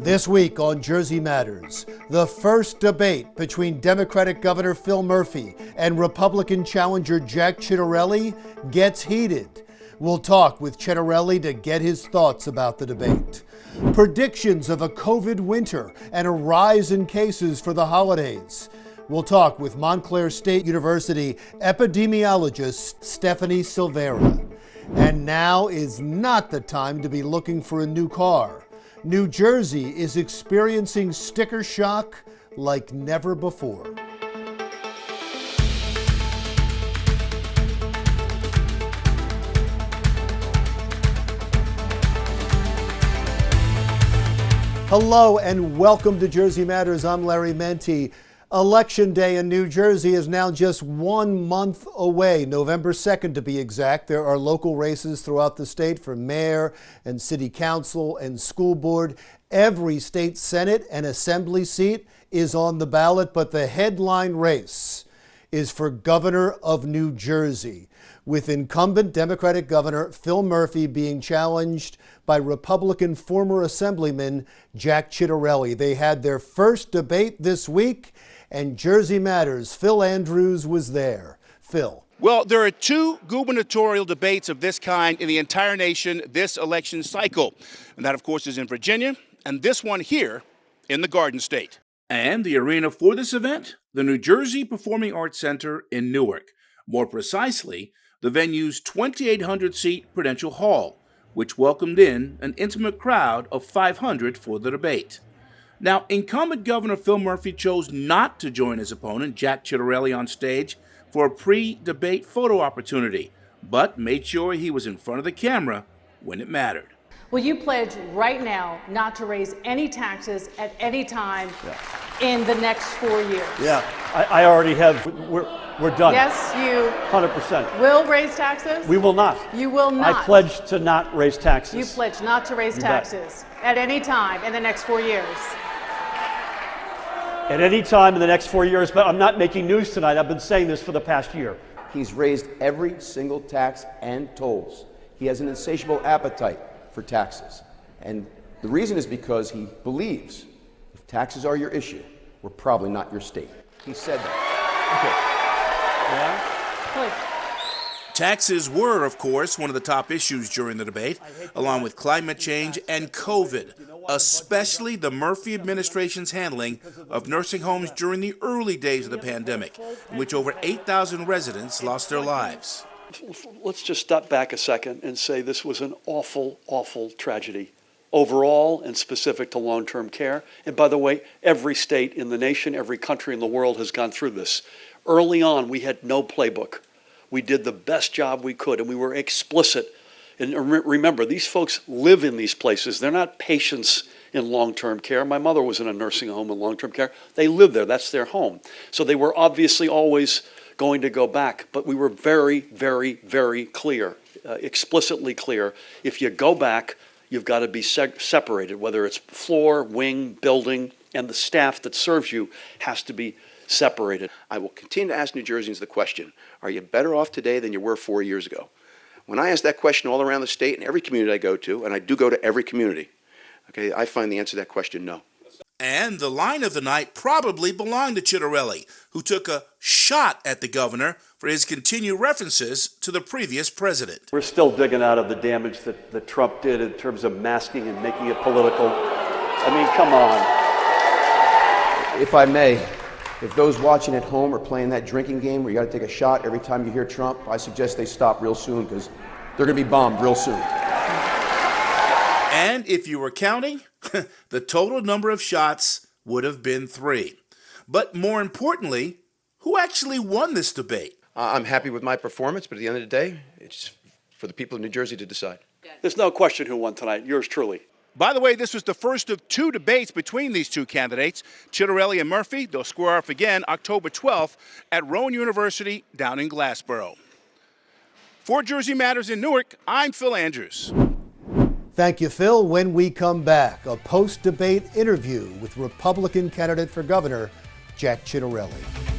This week on Jersey Matters, the first debate between Democratic Governor Phil Murphy and Republican challenger Jack Ciattarelli gets heated. We'll talk with Ciattarelli to get his thoughts about the debate. Predictions of a COVID winter and a rise in cases for the holidays. We'll talk with Montclair State University epidemiologist Stephanie Silvera. And now is not the time to be looking for a new car. New Jersey is experiencing sticker shock like never before. Hello and welcome to Jersey Matters. I'm Larry Menti. Election Day in New Jersey is now just 1 month away, November 2nd to be exact. There are local races throughout the state for mayor and city council and school board. Every state senate and assembly seat is on the ballot, but the headline race is for governor of New Jersey, with incumbent Democratic Governor Phil Murphy being challenged by Republican former Assemblyman Jack Ciattarelli. They had their first debate this week, and Jersey Matters' Phil Andrews was there. Phil. Well, there are two gubernatorial debates of this kind in the entire nation this election cycle. And that, of course, is in Virginia, and this one here in the Garden State. And the arena for this event, the New Jersey Performing Arts Center in Newark. More precisely, the venue's 2,800-seat Prudential Hall, which welcomed in an intimate crowd of 500 for the debate. Now, incumbent Governor Phil Murphy chose not to join his opponent, Jack Ciattarelli, on stage for a pre-debate photo opportunity, but made sure he was in front of the camera when it mattered. Will you pledge right now not to raise any taxes at any time in the next 4 years? Yeah, I already have. We're done. Yes, you 100%. will raise taxes? We will not. You will not. I pledge to not raise taxes. You pledge not to raise taxes at any time in the next 4 years. At any time in the next 4 years, but I'm not making news tonight. I've been saying this for the past year. He's raised every single tax and tolls. He has an insatiable appetite for taxes. And the reason is because he believes if taxes are your issue, we're probably not your state. He said that. Yeah? Please. Taxes were, of course, one of the top issues during the debate, along with climate change and COVID, especially the Murphy administration's handling of nursing homes during the early days of the pandemic, in which over 8,000 residents lost their lives. Let's just step back a second and say this was an awful, awful tragedy, overall and specific to long-term care. And by the way, every state in the nation, every country in the world has gone through this. Early on, we had no playbook. We did the best job we could, and we were explicit. And remember, these folks live in these places. They're not patients in long-term care. My mother was in a nursing home in long-term care. They live there. That's their home. So they were obviously always going to go back. But we were very, very, very clear, explicitly clear. If you go back, you've got to be separated, whether it's floor, wing, building, and the staff that serves you has to be separated. I will continue to ask New Jerseyans the question, are you better off today than you were 4 years ago? When I ask that question all around the state and every community I go to, and I do go to every community, okay, I find the answer to that question, no. And the line of the night probably belonged to Ciattarelli, who took a shot at the governor for his continued references to the previous president. We're still digging out of the damage that Trump did in terms of masking and making it political. I mean, come on. If I may, if those watching at home are playing that drinking game where you got to take a shot every time you hear Trump, I suggest they stop real soon because they're going to be bombed real soon. And if you were counting, the total number of shots would have been 3. But more importantly, who actually won this debate? I'm happy with my performance, but at the end of the day, it's for the people of New Jersey to decide. There's no question who won tonight. Yours truly. By the way, this was the first of 2 debates between these two candidates, Ciattarelli and Murphy. They'll square off again October 12th at Rowan University down in Glassboro. For Jersey Matters in Newark, I'm Phil Andrews. Thank you, Phil. When we come back, a post-debate interview with Republican candidate for governor, Jack Ciattarelli.